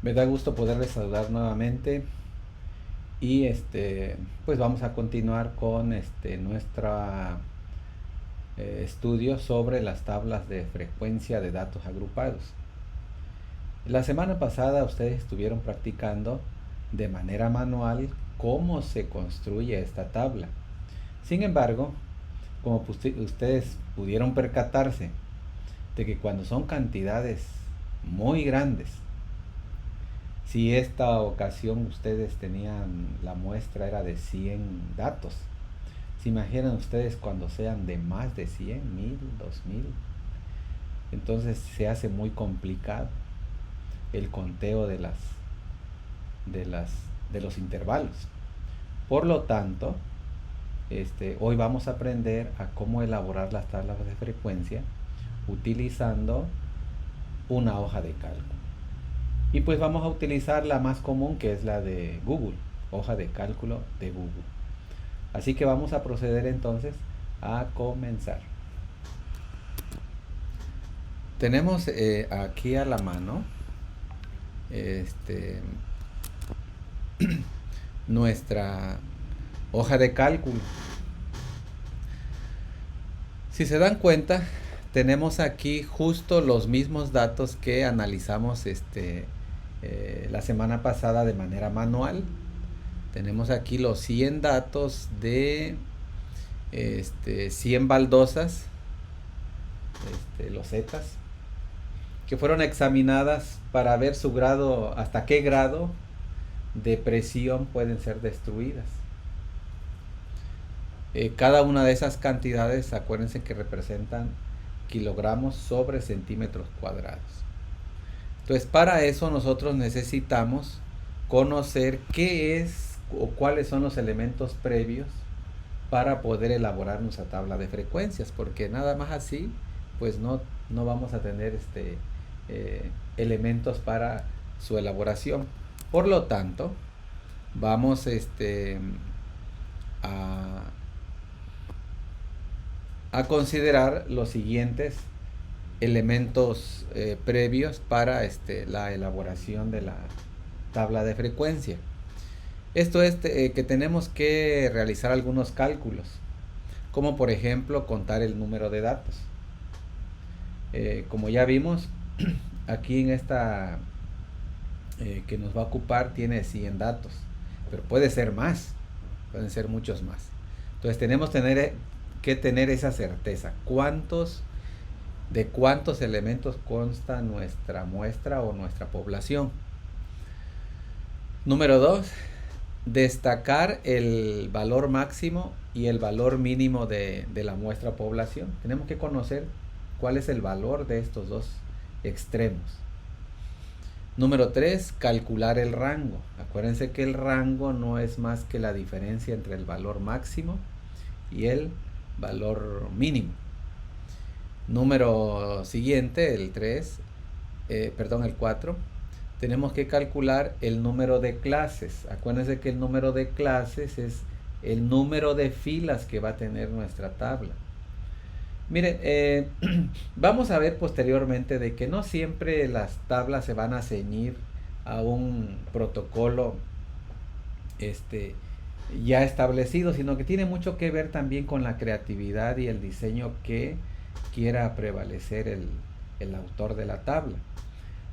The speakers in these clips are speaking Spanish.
Me da gusto poderles saludar nuevamente y pues vamos a continuar con nuestra estudio sobre las tablas de frecuencia de datos agrupados. La semana pasada ustedes estuvieron practicando de manera manual cómo se construye esta tabla. Sin embargo, como ustedes pudieron percatarse de que cuando son cantidades muy grandes, si esta ocasión ustedes tenían, la muestra era de 100 datos, ¿se imaginan ustedes cuando sean de más de 100, 1000, 2000? Entonces se hace muy complicado el conteo de las, de los intervalos. Por lo tanto, hoy vamos a aprender a cómo elaborar las tablas de frecuencia utilizando una hoja de cálculo. Y pues vamos a utilizar la más común, que es la de Google, hoja de cálculo de Google. Así que vamos a proceder entonces a comenzar. Tenemos aquí a la mano nuestra hoja de cálculo. Si se dan cuenta, tenemos aquí justo los mismos datos que analizamos la semana pasada de manera manual. Tenemos aquí los 100 datos de 100 baldosas, losetas, que fueron examinadas para ver su grado, hasta qué grado de presión pueden ser destruidas. Cada una de esas cantidades, acuérdense que representan kilogramos sobre centímetros cuadrados. Entonces, para eso nosotros necesitamos conocer qué es o cuáles son los elementos previos para poder elaborar nuestra tabla de frecuencias, porque nada más así pues no vamos a tener elementos para su elaboración. Por lo tanto, vamos a considerar los siguientes elementos previos para la elaboración de la tabla de frecuencia. Esto es que tenemos que realizar algunos cálculos, como por ejemplo contar el número de datos. Como ya vimos, aquí en esta que nos va a ocupar tiene 100 datos, pero puede ser más, pueden ser muchos más. Entonces tenemos que tener esa certeza. ¿De cuántos elementos consta nuestra muestra o nuestra población? Número 2, destacar el valor máximo y el valor mínimo de la muestra población. Tenemos que conocer cuál es el valor de estos dos extremos. Número 3, calcular el rango. Acuérdense que el rango no es más que la diferencia entre el valor máximo y el valor mínimo. Número siguiente, el 4, tenemos que calcular el número de clases. Acuérdense que el número de clases es el número de filas que va a tener nuestra tabla. Miren, vamos a ver posteriormente de que no siempre las tablas se van a ceñir a un protocolo ya establecido, sino que tiene mucho que ver también con la creatividad y el diseño que quiera prevalecer el autor de la tabla.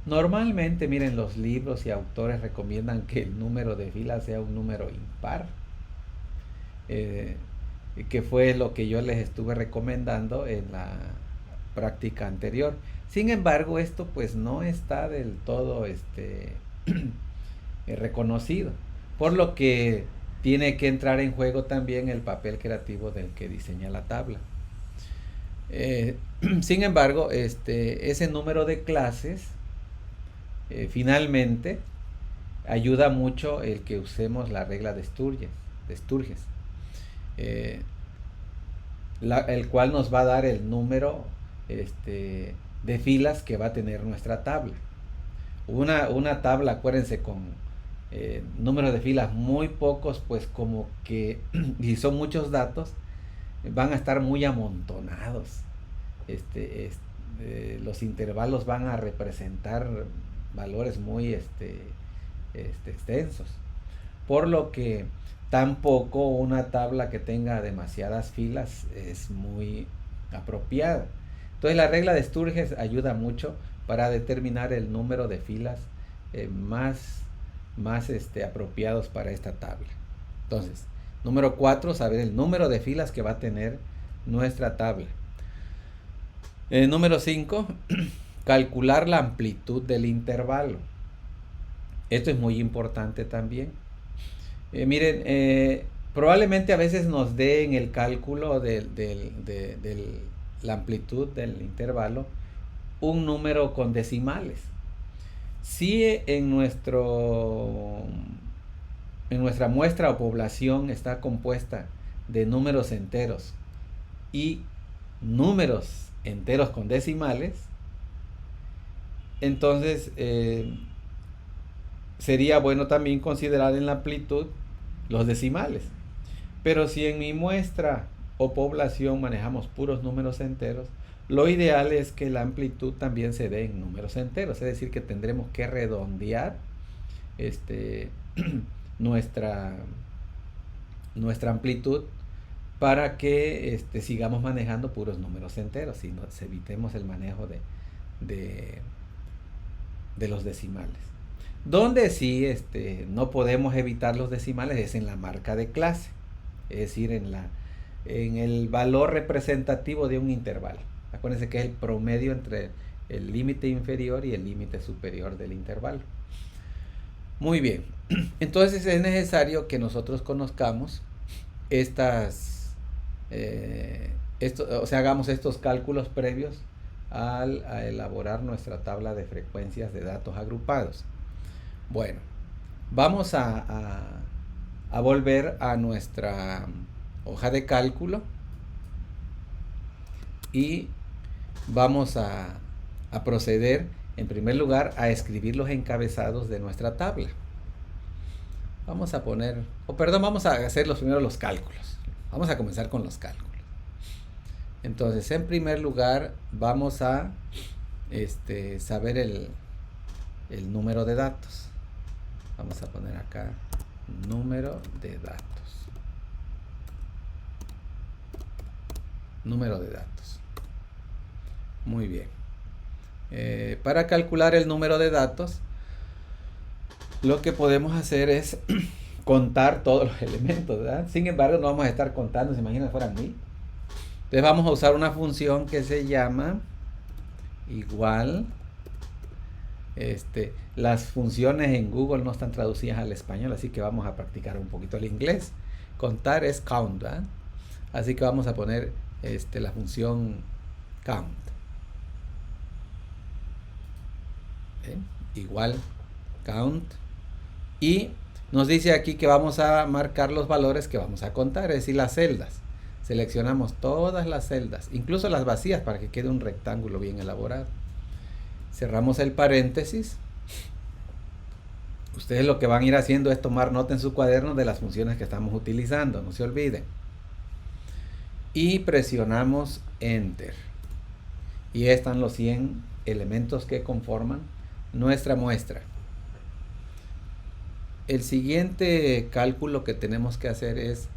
Normalmente, miren, los libros y autores recomiendan que el número de filas sea un número impar, que fue lo que yo les estuve recomendando en la práctica anterior. Sin embargo, esto pues no está del todo reconocido, por lo que tiene que entrar en juego también el papel creativo del que diseña la tabla. Sin embargo, ese número de clases finalmente ayuda mucho el que usemos la regla de Sturges, el cual nos va a dar el número de filas que va a tener nuestra tabla. Una tabla, acuérdense, con número de filas muy pocos, pues como que, y son muchos datos, van a estar muy amontonados. Los intervalos van a representar valores muy extensos. Por lo que tampoco una tabla que tenga demasiadas filas es muy apropiada. Entonces la regla de Sturges ayuda mucho para determinar el número de filas más apropiados para esta tabla. Entonces, número 4, saber el número de filas que va a tener nuestra tabla. Número 5, calcular la amplitud del intervalo. Esto es muy importante también. Miren, probablemente a veces nos dé en el cálculo de la amplitud del intervalo un número con decimales. Si en nuestra muestra o población está compuesta de números enteros y números enteros con decimales, entonces sería bueno también considerar en la amplitud los decimales. Pero si en mi muestra o población manejamos puros números enteros, lo ideal es que la amplitud también se dé en números enteros, es decir, que tendremos que redondear nuestra amplitud para que sigamos manejando puros números enteros y nos evitemos el manejo de los decimales. Donde sí no podemos evitar los decimales es en la marca de clase, es decir, en el valor representativo de un intervalo. Acuérdense que es el promedio entre el límite inferior y el límite superior del intervalo. Muy bien, entonces es necesario que nosotros conozcamos hagamos estos cálculos previos a elaborar nuestra tabla de frecuencias de datos agrupados. Bueno, vamos a volver a nuestra hoja de cálculo y vamos a proceder en primer lugar a escribir los encabezados de nuestra tabla. Vamos a vamos a hacer primero los cálculos. Vamos a comenzar con los cálculos. Entonces, en primer lugar, vamos a saber el número de datos. Vamos a poner acá número de datos. Número de datos. Muy bien. Para calcular el número de datos, lo que podemos hacer es contar todos los elementos, ¿verdad? Sin embargo, no vamos a estar contando, se imaginan que fueran 1000. Entonces vamos a usar una función que se llama igual. Las funciones en Google no están traducidas al español, así que vamos a practicar un poquito el inglés. Contar es count, ¿verdad? Así que vamos a poner la función count. Igual count. Y nos dice aquí que vamos a marcar los valores que vamos a contar, es decir, las celdas. Seleccionamos todas las celdas, incluso las vacías, para que quede un rectángulo bien elaborado. Cerramos el paréntesis. Ustedes lo que van a ir haciendo es tomar nota en su cuaderno de las funciones que estamos utilizando, no se olviden. Y presionamos Enter. Y están los 100 elementos que conforman nuestra muestra. El siguiente cálculo que tenemos que hacer es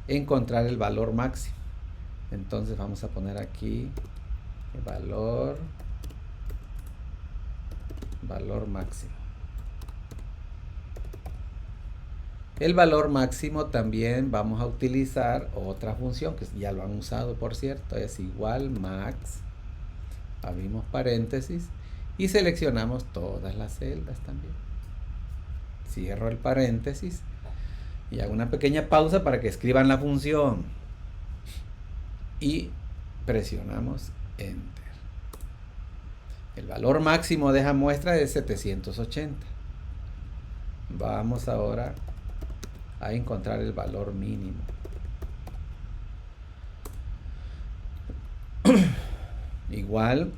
encontrar el valor máximo. Entonces vamos a poner aquí el valor máximo. El valor máximo también vamos a utilizar otra función que ya lo han usado, por cierto, es igual max, abrimos paréntesis y seleccionamos todas las celdas también. Cierro el paréntesis y hago una pequeña pausa para que escriban la función y presionamos Enter. El valor máximo de esa muestra es 780. Vamos ahora a encontrar el valor mínimo. Igual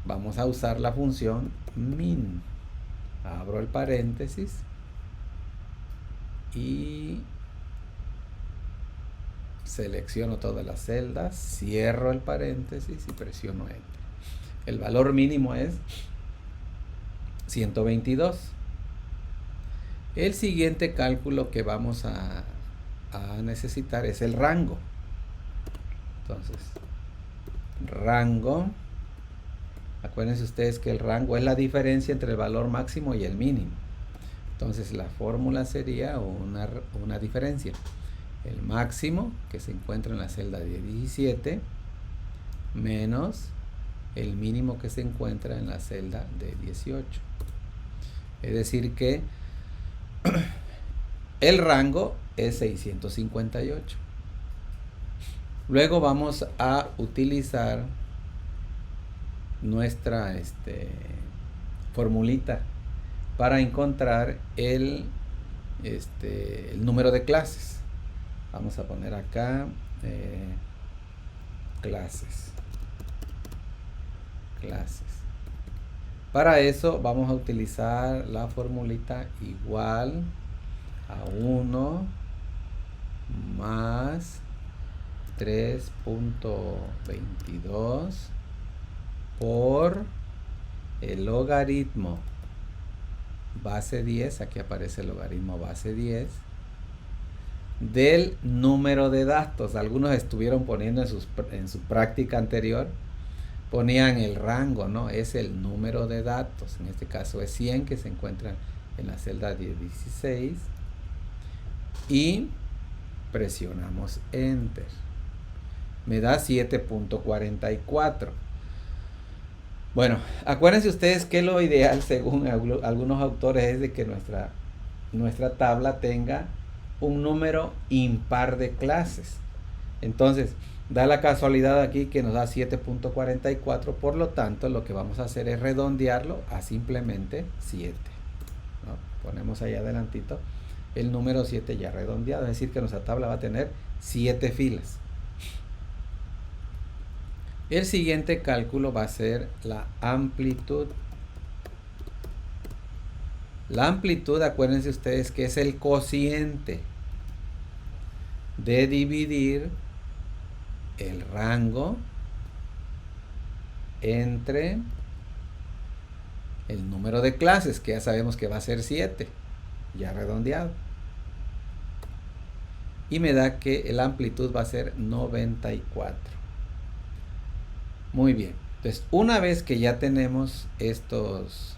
vamos a usar la función min. Abro el paréntesis y selecciono todas las celdas, cierro el paréntesis y presiono Enter. El valor mínimo es 122. El siguiente cálculo que vamos a necesitar es el rango. Entonces, rango, acuérdense ustedes que el rango es la diferencia entre el valor máximo y el mínimo. Entonces la fórmula sería una diferencia. El máximo que se encuentra en la celda de 17 menos el mínimo que se encuentra en la celda de 18. Es decir que el rango es 658. Luego vamos a utilizar nuestra formulita para encontrar el número de clases. Vamos a poner acá clases. Para eso vamos a utilizar la formulita igual a 1 más 3.22 por el logaritmo base 10, aquí aparece el logaritmo base 10, del número de datos. Algunos estuvieron poniendo en su práctica anterior, ponían el rango, ¿no? Es el número de datos, en este caso es 100 que se encuentra en la celda 16 y presionamos Enter. Me da 7.44. Bueno, acuérdense ustedes que lo ideal, según algunos autores, es de que nuestra tabla tenga un número impar de clases. Entonces, da la casualidad aquí que nos da 7.44, por lo tanto, lo que vamos a hacer es redondearlo a simplemente 7. ¿No? Ponemos ahí adelantito el número 7 ya redondeado, es decir, que nuestra tabla va a tener 7 filas. El siguiente cálculo va a ser la amplitud. La amplitud, acuérdense ustedes que es el cociente de dividir el rango entre el número de clases, que ya sabemos que va a ser 7, ya redondeado. Y me da que la amplitud va a ser 94. Muy bien, entonces una vez que ya tenemos estos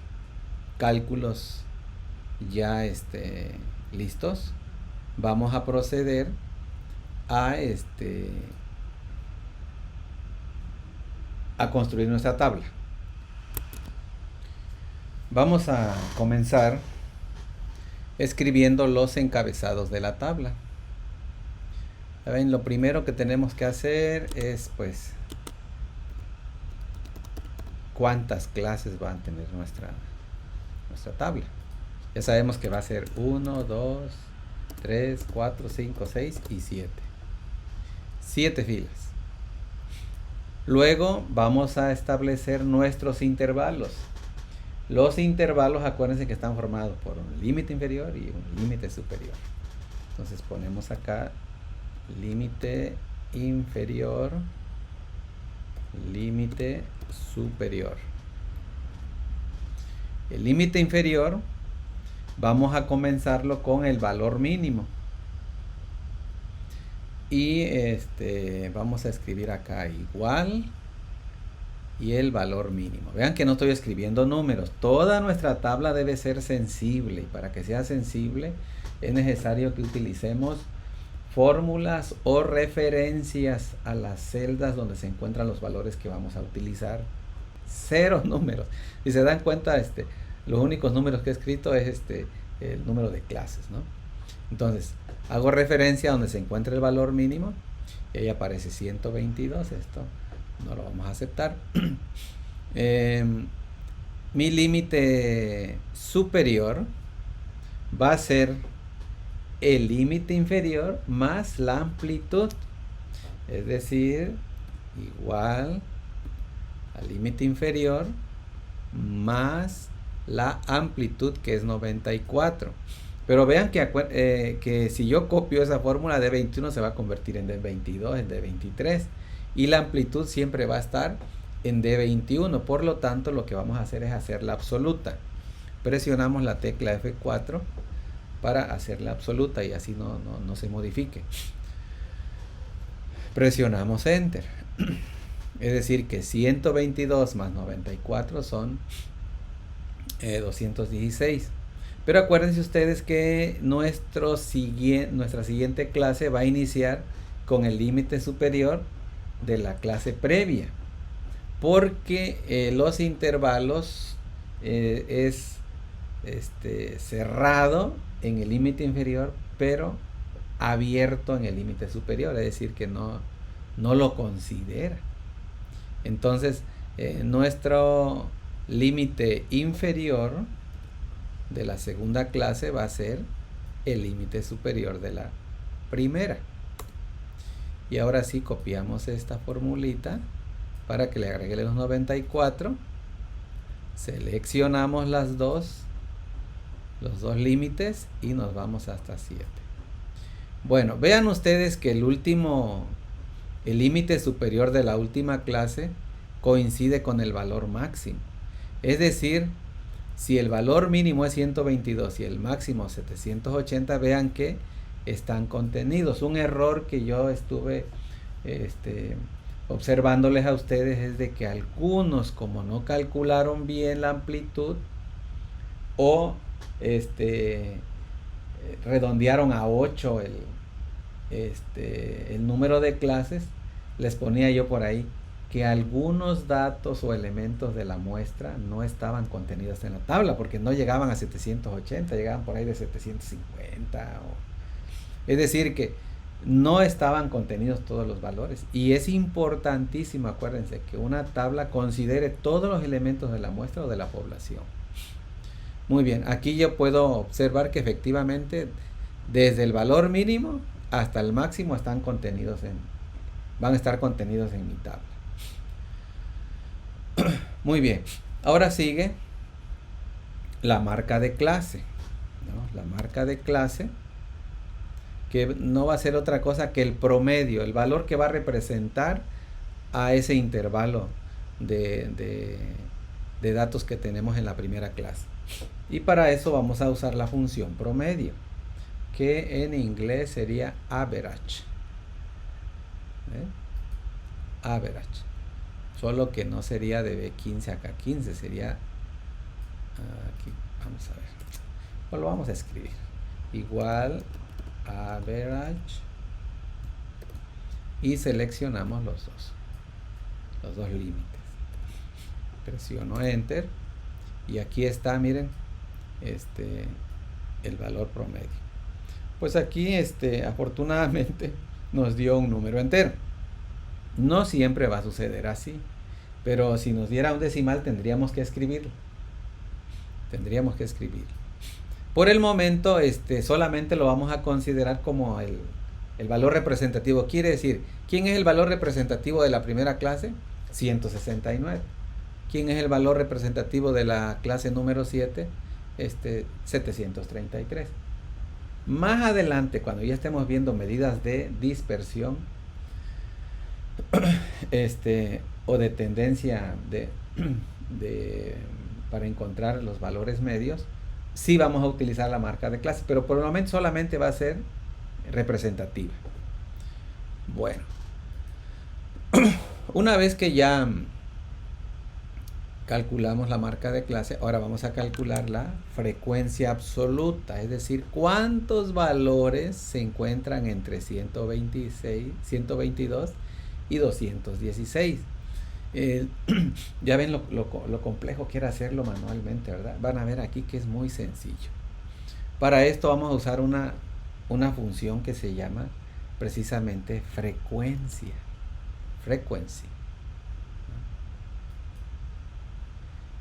cálculos ya listos, vamos a proceder a construir nuestra tabla. Vamos a comenzar escribiendo los encabezados de la tabla. ¿Saben? Lo primero que tenemos que hacer es pues cuántas clases va a tener nuestra tabla. Ya sabemos que va a ser 1, 2, 3, 4, 5, 6 y 7. 7 filas. Luego vamos a establecer nuestros intervalos. Los intervalos, acuérdense que están formados por un límite inferior y un límite superior. Entonces ponemos acá límite inferior, límite superior. El límite inferior vamos a comenzarlo con el valor mínimo y vamos a escribir acá igual y el valor mínimo. Vean que no estoy escribiendo números. Toda nuestra tabla debe ser sensible, y para que sea sensible es necesario que utilicemos fórmulas o referencias a las celdas donde se encuentran los valores que vamos a utilizar. Cero números. Si se dan cuenta, los únicos números que he escrito es el número de clases, ¿no? Entonces, hago referencia a donde se encuentra el valor mínimo y ahí aparece 122. Esto no lo vamos a aceptar. Mi límite superior va a ser el límite inferior más la amplitud, es decir, igual al límite inferior más la amplitud, que es 94. Pero vean que si yo copio esa fórmula, de 21 se va a convertir en D22, en D23, y la amplitud siempre va a estar en D21. Por lo tanto, lo que vamos a hacer es hacerla absoluta. presionamos la tecla F4 para hacerla absoluta y así no se modifique. Presionamos Enter. Es decir que 122 más 94 son 216. Pero acuérdense ustedes que nuestra siguiente clase va a iniciar con el límite superior de la clase previa. Porque los intervalos es cerrado en el límite inferior, pero abierto en el límite superior. Es decir, que no lo considera. Entonces, nuestro límite inferior de la segunda clase va a ser el límite superior de la primera. Y ahora sí copiamos esta formulita para que le agregue los 94. Seleccionamos los dos límites y nos vamos hasta 7. Bueno, vean ustedes que el límite superior de la última clase coincide con el valor máximo. Es decir, si el valor mínimo es 122 y el máximo 780, vean que están contenidos. Un error que yo estuve observándoles a ustedes es de que algunos, como no calcularon bien la amplitud o redondearon a 8 el número de clases, les ponía yo por ahí que algunos datos o elementos de la muestra no estaban contenidos en la tabla porque no llegaban a 780, llegaban por ahí de 750. Es decir, que no estaban contenidos todos los valores. Y es importantísimo, acuérdense, que una tabla considere todos los elementos de la muestra o de la población. Muy bien, aquí yo puedo observar que efectivamente desde el valor mínimo hasta el máximo van a estar contenidos en mi tabla. Muy bien, ahora sigue la marca de clase, ¿no? La marca de clase, que no va a ser otra cosa que el promedio, el valor que va a representar a ese intervalo de datos que tenemos en la primera clase. Y para eso vamos a usar la función promedio, que en inglés sería average. Average. Solo que no sería de B15 a K15, sería aquí, vamos a ver. Pues lo vamos a escribir. Igual average. Y seleccionamos los dos límites. Presiono Enter. Y aquí está, miren, el valor promedio. Pues aquí, afortunadamente, nos dio un número entero. No siempre va a suceder así, pero si nos diera un decimal tendríamos que escribirlo. Por el momento, solamente lo vamos a considerar como el valor representativo. Quiere decir, ¿quién es el valor representativo de la primera clase? 169. ¿Quién es el valor representativo de la clase número 7? 733. Más adelante, cuando ya estemos viendo medidas de dispersión o de tendencia para encontrar los valores medios, sí vamos a utilizar la marca de clase, pero por el momento solamente va a ser representativa. Bueno, una vez que ya calculamos la marca de clase, ahora vamos a calcular la frecuencia absoluta, es decir, cuántos valores se encuentran entre 122 y 216. Ya ven lo complejo que era hacerlo manualmente, ¿verdad? Van a ver aquí que es muy sencillo. Para esto vamos a usar una función que se llama precisamente frecuencia. Frequency.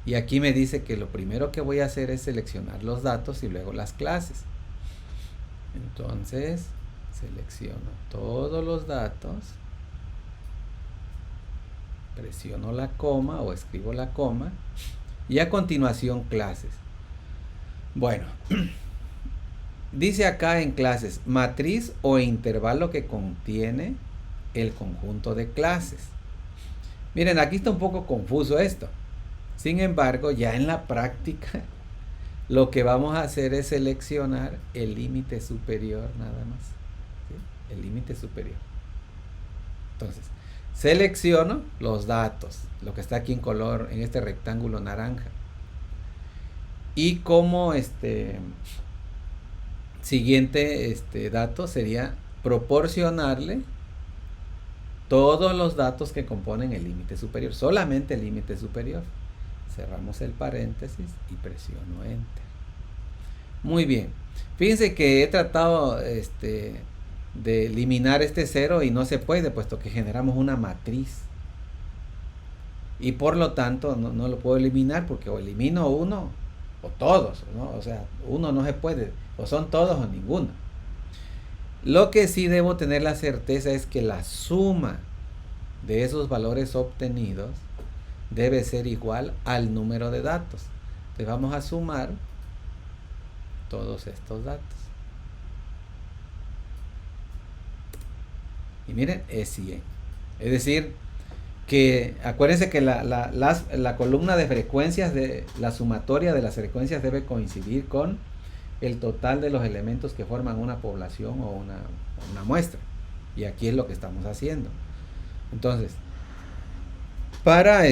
Y aquí me dice que lo primero que voy a hacer es seleccionar los datos y luego las clases. Entonces, selecciono todos los datos, presiono la coma o escribo la coma y a continuación clases. Bueno, dice acá en clases, matriz o intervalo que contiene el conjunto de clases. Miren, aquí está un poco confuso esto. Sin embargo, ya en la práctica lo que vamos a hacer es seleccionar el límite superior nada más. ¿Sí? El límite superior. Entonces, selecciono los datos, lo que está aquí en color, en este rectángulo naranja. Y como siguiente dato sería proporcionarle todos los datos que componen el límite superior, solamente el límite superior. Cerramos el paréntesis y presiono Enter. Muy bien. Fíjense que he tratado de eliminar este 0 y no se puede, puesto que generamos una matriz. Y por lo tanto no lo puedo eliminar, porque o elimino uno o todos, ¿no? O sea, uno no se puede, o son todos o ninguno. Lo que sí debo tener la certeza es que la suma de esos valores obtenidos debe ser igual al número de datos. Entonces vamos a sumar todos estos datos. Y miren, es 100. Es decir, que acuérdense que la columna de frecuencias, de la sumatoria de las frecuencias debe coincidir con el total de los elementos que forman una población o una muestra. Y aquí es lo que estamos haciendo. Entonces, para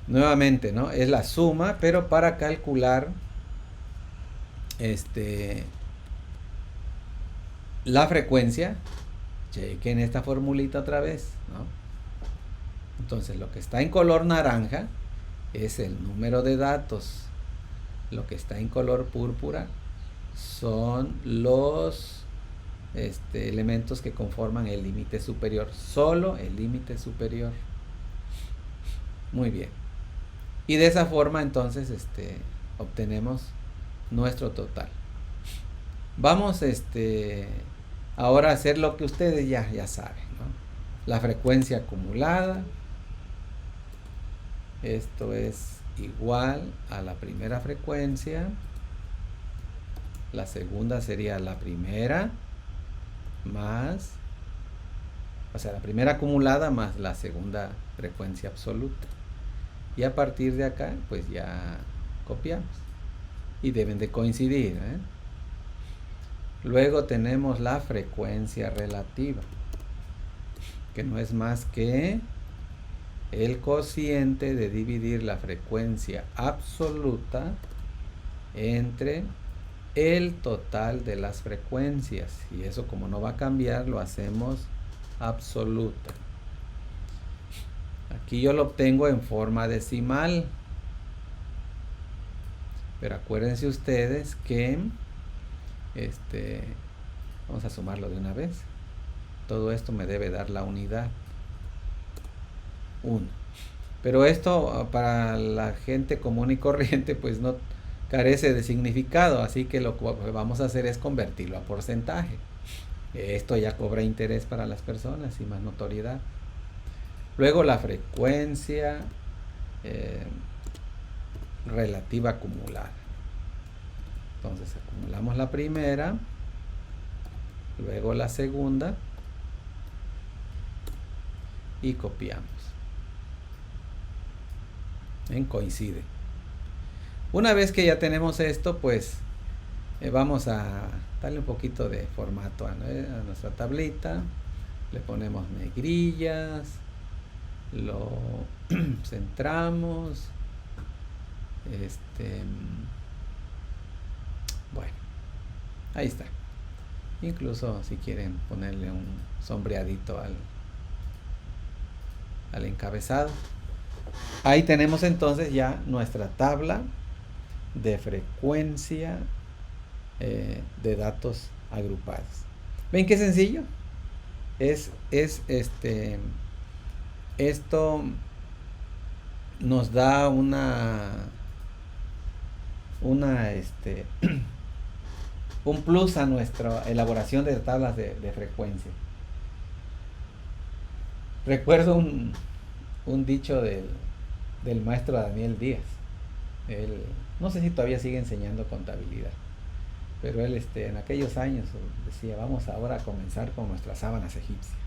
nuevamente, ¿no? Es la suma, pero para calcular la frecuencia, chequen esta formulita otra vez, ¿no? Entonces, lo que está en color naranja es el número de datos. Lo que está en color púrpura son los elementos que conforman el límite superior, solo el límite superior. Muy bien. Y de esa forma entonces obtenemos nuestro total. Vamos ahora a hacer lo que ustedes ya saben, ¿no? La frecuencia acumulada. Esto es igual a la primera frecuencia. La segunda sería la primera más, o sea, la primera acumulada más la segunda frecuencia absoluta. Y a partir de acá, pues ya copiamos. Y deben de coincidir, ¿eh? Luego tenemos la frecuencia relativa, que no es más que el cociente de dividir la frecuencia absoluta entre el total de las frecuencias. Y eso, como no va a cambiar, lo hacemos absoluta. Aquí yo lo obtengo en forma decimal. Pero acuérdense ustedes que vamos a sumarlo de una vez. Todo esto me debe dar la unidad 1. Pero esto para la gente común y corriente pues no carece de significado, así que lo que vamos a hacer es convertirlo a porcentaje. Esto ya cobra interés para las personas y más notoriedad. Luego la frecuencia relativa acumulada. Entonces acumulamos la primera, luego la segunda y copiamos. Coincide. Una vez que ya tenemos esto, pues vamos a darle un poquito de formato a nuestra tablita. Le ponemos negrillas, lo centramos. Bueno, ahí está. Incluso si quieren ponerle un sombreadito al encabezado. Ahí tenemos entonces ya nuestra tabla de frecuencia de datos agrupados. ¿Ven qué sencillo? Esto nos da un plus a nuestra elaboración de tablas de frecuencia. Recuerdo un dicho del maestro Daniel Díaz. Él, no sé si todavía sigue enseñando contabilidad, pero él en aquellos años decía: vamos ahora a comenzar con nuestras sábanas egipcias.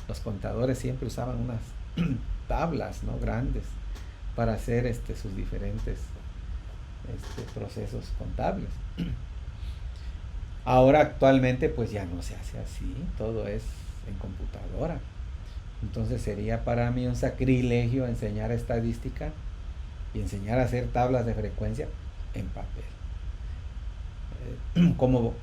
Los contadores siempre usaban unas tablas, ¿no?, grandes para hacer sus diferentes procesos contables. Ahora actualmente pues ya no se hace así, todo es en computadora. Entonces sería para mí un sacrilegio enseñar estadística y enseñar a hacer tablas de frecuencia en papel. Como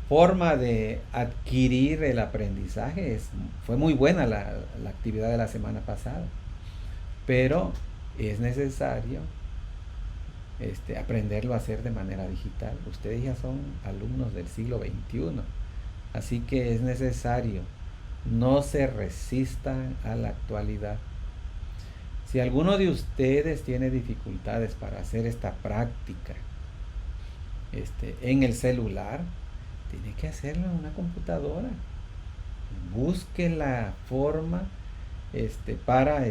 forma de adquirir el aprendizaje, fue muy buena la actividad de la semana pasada, pero es necesario aprenderlo a hacer de manera digital. Ustedes ya son alumnos del siglo XXI, así que es necesario, no se resistan a la actualidad. Si alguno de ustedes tiene dificultades para hacer esta práctica en el celular, tiene que hacerlo en una computadora. Busque la forma para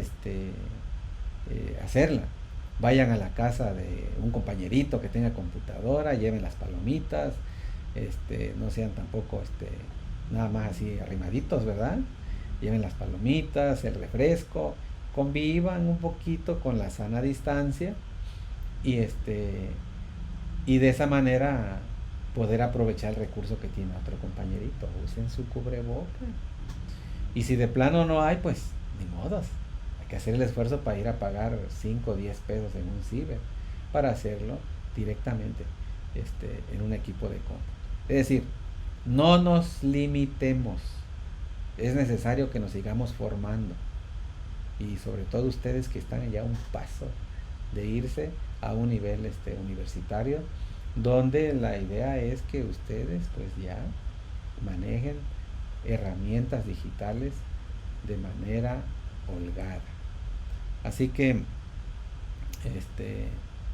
hacerla. Vayan a la casa de un compañerito que tenga computadora, lleven las palomitas, no sean tampoco nada más así arrimaditos, ¿verdad? Lleven las palomitas, el refresco, convivan un poquito con la sana distancia y y de esa manera poder aprovechar el recurso que tiene otro compañerito. Usen su cubreboca. Y si de plano no hay, pues ni modos. Hay que hacer el esfuerzo para ir a pagar 5 o 10 pesos en un ciber para hacerlo directamente en un equipo de cómputo. Es decir, no nos limitemos. Es necesario que nos sigamos formando. Y sobre todo ustedes que están ya a un paso de irse a un nivel universitario, donde la idea es que ustedes pues ya manejen herramientas digitales de manera holgada. Así que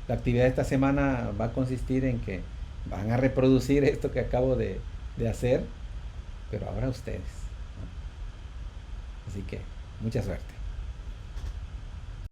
la actividad de esta semana va a consistir en que van a reproducir esto que acabo de hacer, pero ahora ustedes, ¿no? Así que mucha suerte.